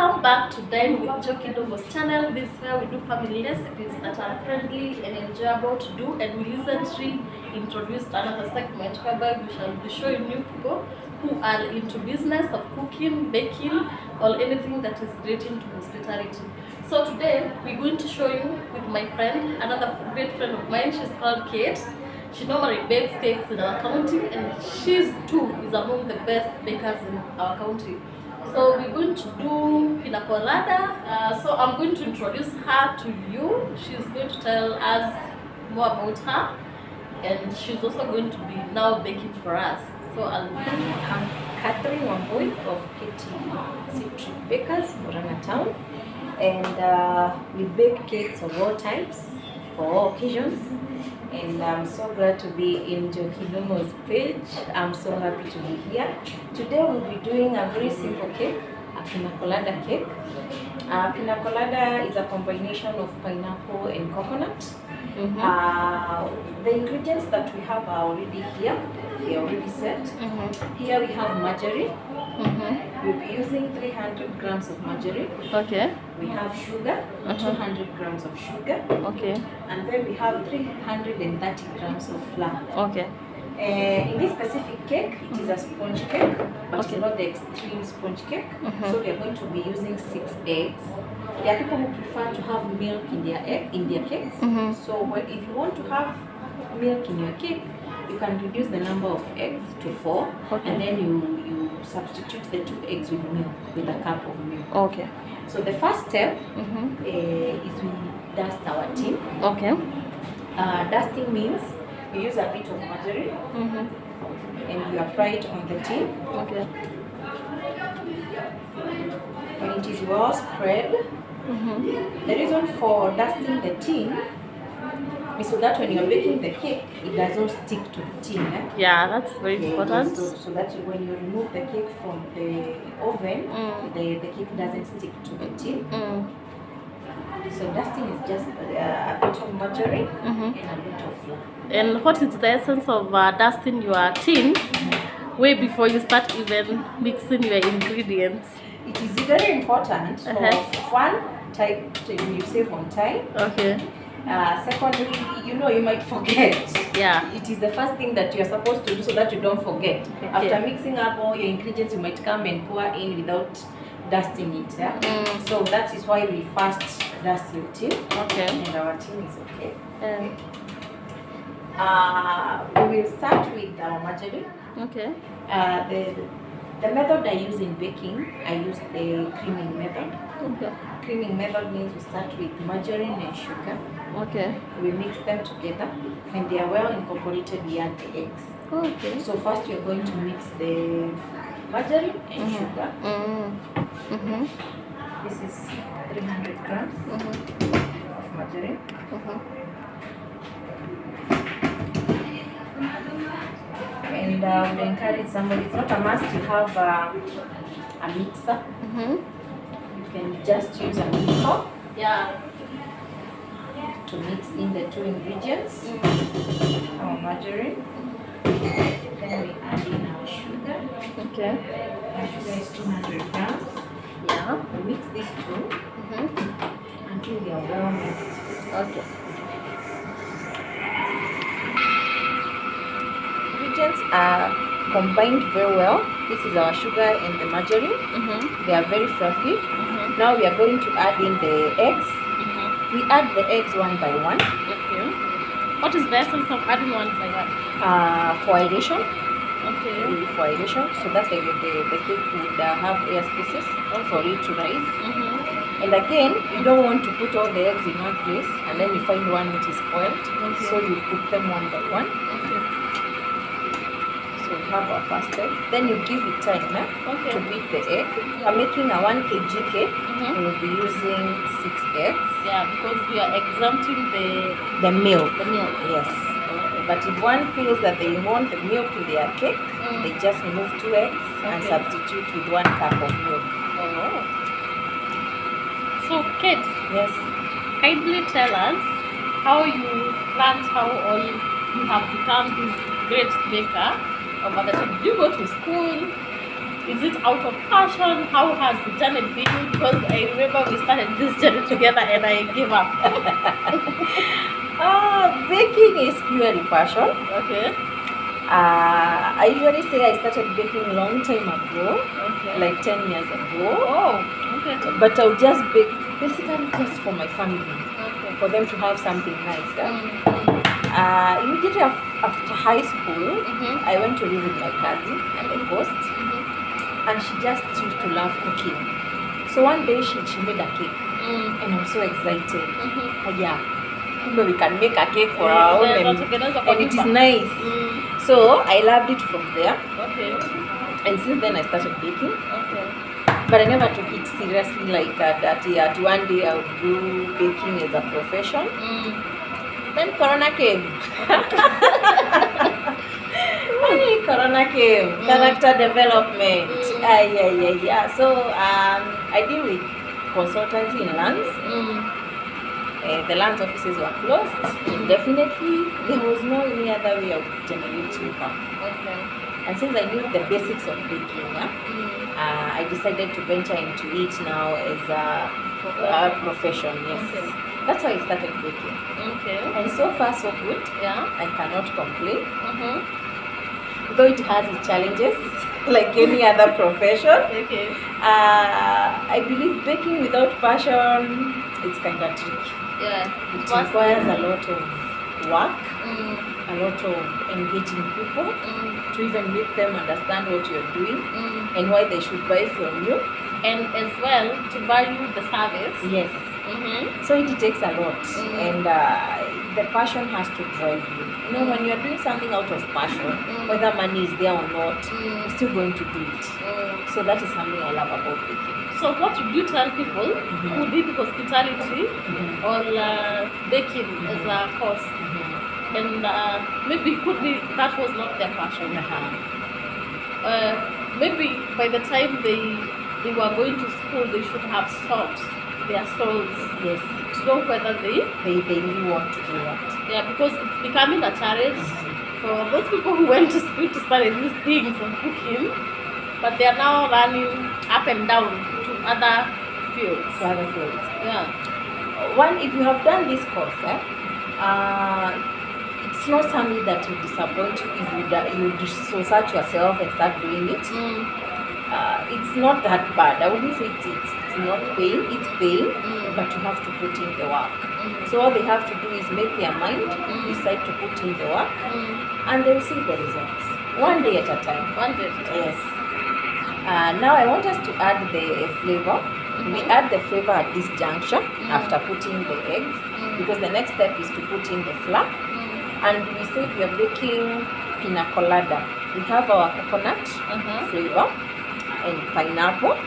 Welcome back to Dine with Joki Dobo's channel. This is where we do family recipes that are friendly and enjoyable to do, and we recently introduced another segment whereby we shall be showing new people who are into business of cooking, baking, or anything that is relating to hospitality. So today we're going to show you with my friend, another great friend of mine. She's called Kate. She normally bakes cakes in our county, and she's too is among the best bakers in our county. So we're going to do Pina Colada. So I'm going to introduce her to you. She's going to tell us more about her, and she's also going to be now baking for us. So I'm Catherine Wamboy of KattySweetTreats Bakers, Murang'a Town, and we bake cakes of all types for all occasions. And I'm so glad to be in Joki Dobo's page. I'm so happy to be here. Today we'll be doing a very simple cake, a Pina Colada cake. Pina Colada is a combination of pineapple and coconut. The ingredients that we have are already here. They are already set. Here we have margarine. We'll be using 300 grams of margarine. okay. We have sugar, 200 grams of sugar. Okay. And then we have 330 grams of flour. Okay. In this specific cake, it is a sponge cake, but it's not the extreme sponge cake. So we are going to be using 6 eggs. There are people who prefer to have milk in their cakes. So if you want to have milk in your cake, you can reduce the number of eggs to 4, and then you substitute the 2 eggs with milk, with a cup of milk. Okay. So the first step is we dust our tin. Okay. Dusting means you use a bit of margarine and you apply it on the tin. Okay. When it is well spread, the reason for dusting the tin is so that when you're baking the cake, it doesn't stick to the tin. Yeah, that's very important. So that when you remove the cake from the oven, the cake doesn't stick to the tin. So dusting is just a bit of margarine and a bit of flour. And what is the essence of dusting your tin way before you start even mixing your ingredients? It is very important. So one, you save on time. Okay. Secondly, you might forget. Yeah. It is the first thing that you're supposed to do so that you don't forget. Okay. After mixing up all your ingredients, you might come and pour in without dusting it. So that is why we first dust the tin. Okay. And our tin is okay. And We will start with our margarine. okay. The method I use in baking, I use the creaming method. Okay. Creaming method means we start with margarine and sugar. Okay. We mix them together. When they are well incorporated, we add the eggs. Okay. So first you're going to mix the margarine and sugar. This is 300 grams of margarine. And we encourage somebody, it's not a must to have a mixer. You can just use a mixer to mix in the 2 ingredients. Our margarine. Then we add in our sugar. Okay. Our sugar is 200 grams. Yeah. We mix these 2 until they are well mixed. Okay. Ingredients are combined very well. This is our sugar and the margarine. They are very fluffy. Now we are going to add in the eggs. We add the eggs one by one. Okay. What is the essence of adding one by one? For aeration. Okay. For aeration, so that the cake would have air spaces for it to rise. And again, you don't want to put all the eggs in one place and then you find one which is spoiled. So you put them one by one. So we have our first egg. Then you give it time to beat the egg. We are making a 1 kg cake. We will be using 6 eggs. Yeah, because we are exempting the milk. the milk. Yes. But if one feels that they want the milk in their cake, they just remove 2 eggs and substitute with 1 cup of milk. So Kate, Yes. kindly tell us how you learned, how all you have become this great baker over the time. Did you go to school? Is it out of passion? How has the journey been? Because I remember we started this journey together and I gave up. Baking is purely passion. Okay. I usually say I started baking a long time ago, Okay. like 10 years ago. Oh, okay. But I'll just bake basically just for my family, Okay. for them to have something nice. Mm-hmm. Immediately after high school, Mm-hmm. I went to live with my cousin at the coast, Mm-hmm. and she just used to love cooking. So one day she made a cake, Mm. and I'm so excited. Mm-hmm. Yeah, so we can make a cake for our own, and it is nice. Mm. So I loved it from there, Okay. and since then I started baking. Okay. But I never took it seriously like that. Yet one day I would do baking as a profession. Mm. Then Corona came. Hey, Corona came. Character development. Yeah. So I deal with consultancy in lands. Mm. The lands offices were closed indefinitely. There was no any other way of generating income. Okay. And since I knew the basics of baking, I decided to venture into it now as a profession. Yes, Okay. that's how I started baking, Okay. and so far so good. Yeah. I cannot complain, Mm-hmm. though it has its challenges, like any other profession. Okay. I believe baking without passion, it's kind of tricky. Yeah. It requires a lot of work, Mm. a lot of engaging people Mm. to even make them understand what you're doing Mm. and why they should buy from you. And as well to value the service. Yes. Mm-hmm. So it takes a lot, Mm. and the passion has to drive you. You know, when you're doing something out of passion, whether money is there or not, you're still going to do it. So that is something I love about baking. So what would you tell people who did hospitality or baking as a course, and maybe could be that was not their passion? Maybe by the time they were going to school, they should have sought their souls. Yes, To know whether they really want to do that. yeah, because it's becoming a challenge for those people who went to school to study these things of cooking, but they are now running up and down to other fields. So other fields. Yeah. One, if you have done this course, it's not something that will disappoint you if you search yourself and start doing it. It's not that bad. I wouldn't say it's not paying. It's paying, but you have to put in the work. So all they have to do is make their mind, decide to put in the work, and they'll see the results. One day at a time. One day. Yes. Now I want us to add the flavor. We add the flavor at this juncture after putting the eggs, because the next step is to put in the flour. And we said we are baking Pina Colada. We have our coconut flavor and pineapple.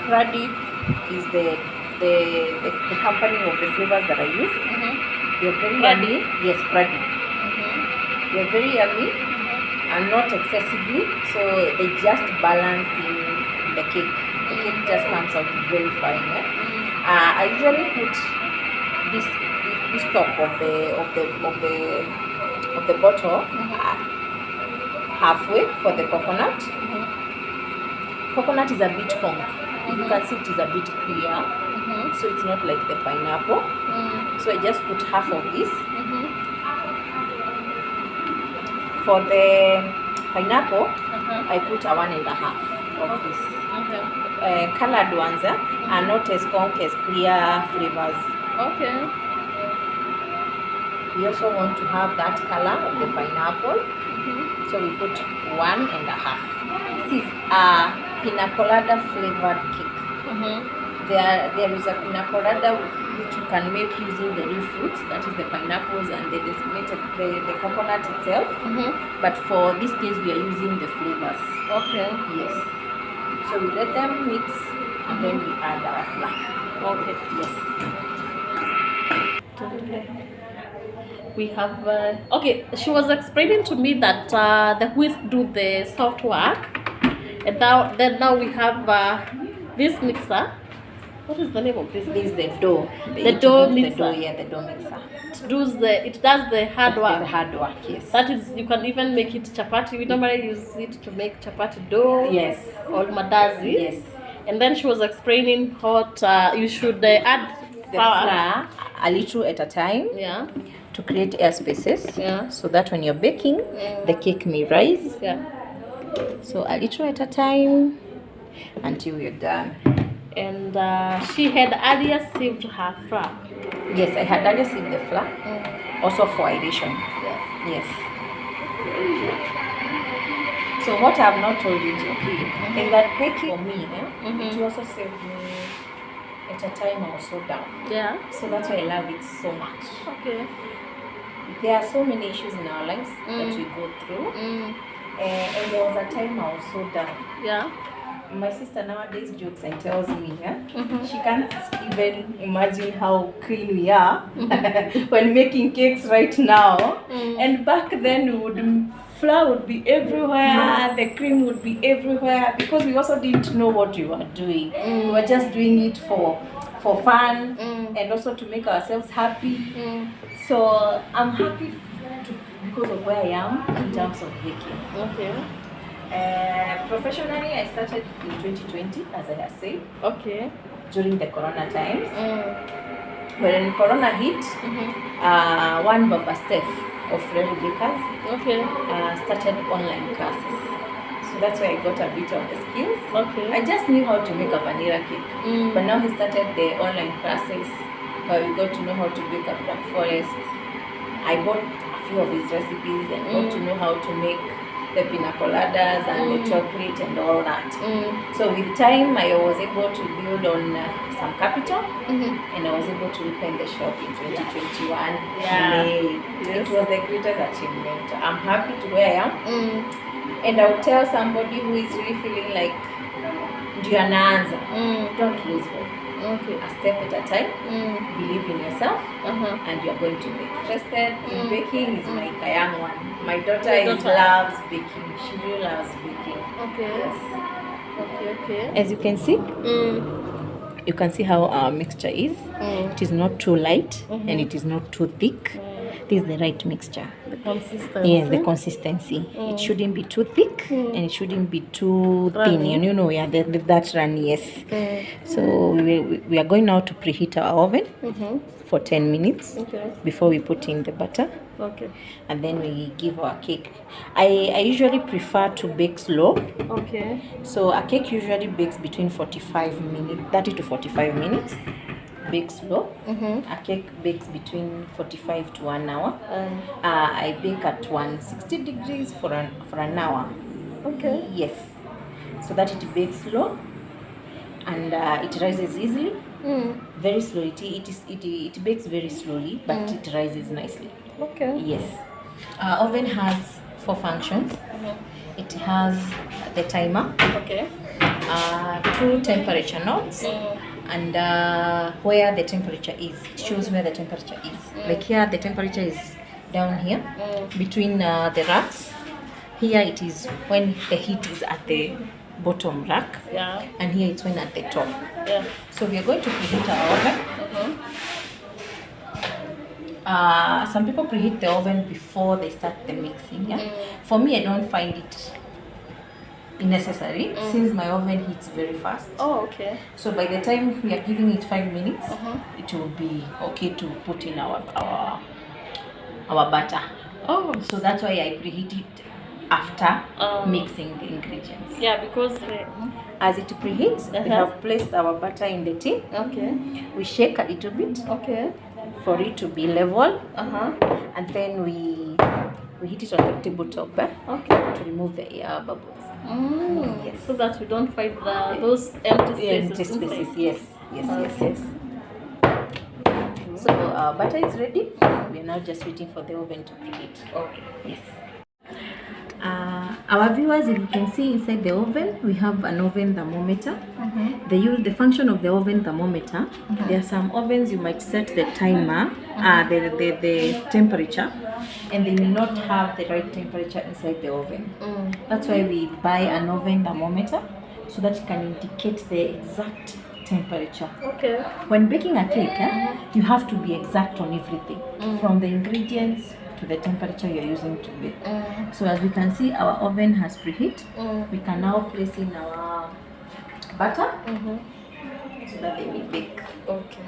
Pradip is the company of the flavors that I use. They are very yummy. Yes, Pradip. They are very yummy and not excessively, so they just balance in the cake. The cake just comes out very fine. I usually put this top of the bottle halfway for the coconut. Coconut is a bit pink. If you can see, it is a bit clear, so it's not like the pineapple. So I just put half of this. For the pineapple, I put a 1.5 of this. Colored ones are not as conk as clear flavors. Okay. We also want to have that color of the pineapple, so we put 1.5. This is a Pina Colada flavored cake. There is a Pina Colada which you can make using the real fruits, that is the pineapples and the coconut itself. But for this case, we are using the flavors. Okay. Yes. So we let them mix and then we add our flour. Okay. Yes. We have okay. She was explaining to me that the whisk do the soft work, and now we have this mixer What is the name of this? This is the dough. The dough mixer. The dough, yeah, the dough mixer. It does the hard work. The hard work, yes. That is, you can even make it chapati. We normally use it to make chapati dough. Yes. Or madazi. Yes. And then she was explaining what you should add flour a little at a time. Yeah. To create air spaces. Yeah. So that when you're baking, the cake may rise. Yeah. So a little at a time until you're done. And she had earlier saved her flour. Yes, I had earlier saved the flour. Also for aeration. Yeah. Yes. So what I have not told you is that baking for me, it also saved me at a time I was so down. Yeah. So that's why I love it so much. Okay. There are so many issues in our lives that we go through. And there was a time I was so down. Yeah. My sister nowadays jokes and tells me, she can't even imagine how clean we are when making cakes right now. And back then, flour would be everywhere, the cream would be everywhere, because we also didn't know what we were doing. We were just doing it for fun and also to make ourselves happy. So I'm happy because of where I am in terms of baking. Okay. Professionally, I started in 2020, as I have said. Okay. During the Corona times. When Corona hit, one Baba Steph of Rary Bakers started online classes. So that's where I got a bit of the skills. Okay. I just knew how to make a vanilla cake. But now he started the online classes where we got to know how to bake a black forest. I bought a few of his recipes and got to know how to make the Pina Coladas and the chocolate and all that. So with time, I was able to build on some capital and I was able to open the shop in 2021. Yeah. It was the greatest achievement. I'm happy to where I am. And I would tell somebody who is really feeling like, don't lose hope. Okay. A step at a time. Believe in yourself, and you're going to make. Interested in baking is like a young one. My daughter loves baking. She really loves baking. Okay. Yes. Okay. As you can see, you can see how our mixture is. It is not too light and it is not too thick. This is the right mixture. The consistency. Yes, the consistency. It shouldn't be too thick and it shouldn't be too thin. You know, that run, yes. So we are going now to preheat our oven for 10 minutes before we put in the butter. Okay. And then we give our cake. I usually prefer to bake slow. Okay. So a cake usually bakes between 30 to 45 minutes. Bake slow. A cake bakes between 45 to 1 hour. I bake at 160 degrees for an hour. Okay. Yes. So that it bakes slow and it rises easily. Very slowly. It bakes very slowly, but it rises nicely. Okay. Yes. Our oven has 4 functions. It has the timer. Okay. 2 temperature knobs. And where the temperature is. It shows where the temperature is. Like here, the temperature is down here between the racks. Here it is when the heat is at the bottom rack. Yeah. And here it's when at the top. Yeah. So we are going to preheat our oven. Some people preheat the oven before they start the mixing. Yeah. For me, I don't find it necessary since my oven heats very fast. Oh, okay. So by the time we are giving it 5 minutes, it will be okay to put in our butter. Oh, so that's why I preheat it after mixing the ingredients. Yeah, because as it preheats, we have placed our butter in the tin. Okay. We shake a little bit. Okay. For it to be level. And then we heat it on the tabletop to remove the air bubbles. Yes. So that we don't find those empty spaces. Yes. So our butter is ready. We are now just waiting for the oven to preheat. Okay. Yes. Our viewers, if you can see inside the oven, we have an oven thermometer. The function of the oven thermometer, there are some ovens you might set the timer, the temperature, and they will not have the right temperature inside the oven. That's why we buy an oven thermometer, so that it can indicate the exact temperature. Okay. When baking a cake, you have to be exact on everything, from the ingredients to the temperature you're using to bake. So as we can see, our oven has preheat. We can now place in our butter so that they will bake. Okay.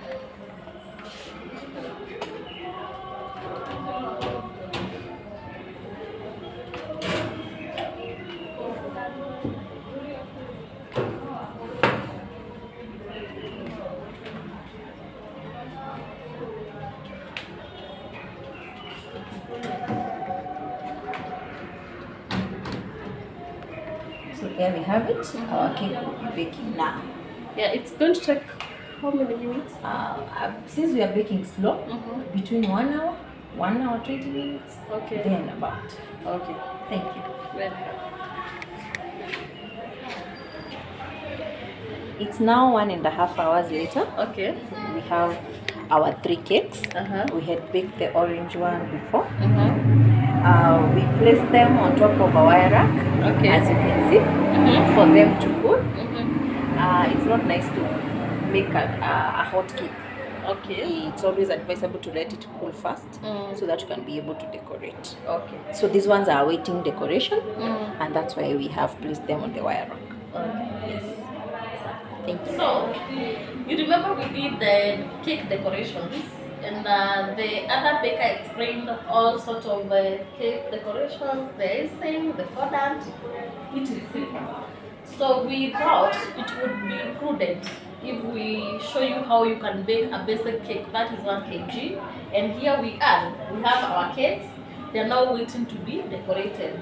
So there we have it. Our cake will be baking now. Yeah, it's going to take how many minutes? Since we are baking slow, between 1 hour, 1 hour 20 minutes, Okay. then about. Okay. Thank you. Welcome. It's now 1.5 hours later. Okay. We have our 3 cakes. We had baked the orange one before. We placed them on top of a wire rack, as you can see, for them to cool. It's not nice to make a hot cake. Okay. It's always advisable to let it cool first so that you can be able to decorate. Okay. So these ones are awaiting decoration, and that's why we have placed them on the wire rack. Okay. Yes. Thank you. So, you remember we did the cake decorations, and the other baker explained all sorts of cake decorations, the icing, the fondant, etc. So we thought it would be prudent if we show you how you can bake a basic cake that is 1 kg. And here we are. We have our cakes. They are now waiting to be decorated.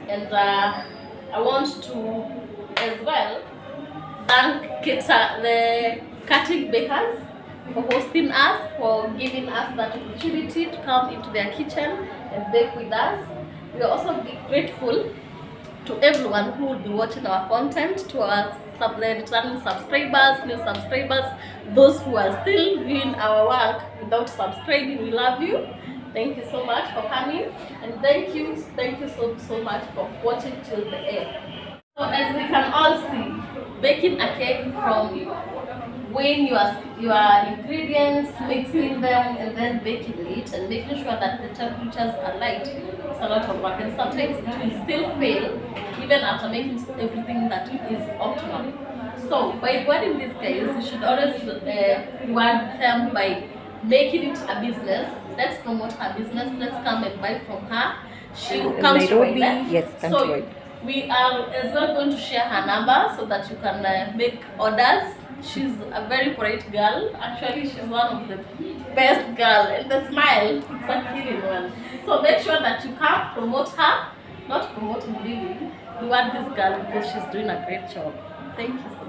And I want to as well thank the cutting bakers for hosting us, for giving us that opportunity to come into their kitchen and bake with us. We are also grateful to everyone who will be watching our content, to our returning subscribers, new subscribers, those who are still doing our work without subscribing. We love you. Thank you so much for coming, and thank you so much for watching till the end. So as we can all see, baking a cake from weighing your ingredients, mixing them, and then baking it, and making sure that the temperatures are right, it's a lot of work, and sometimes it will still fail even after making everything that is optimal. So by rewarding these guys, you should always reward them by making it a business. Let's promote her business. Let's come and buy from her. She comes to Nairobi, yes, so we are as well going to share her number so that you can make orders. She's a very polite girl. Actually, she's one of the best girl, and the smile, it's a killing one. So make sure that you come, promote her, not promoting living. Reward this girl because she's doing a great job. Thank you.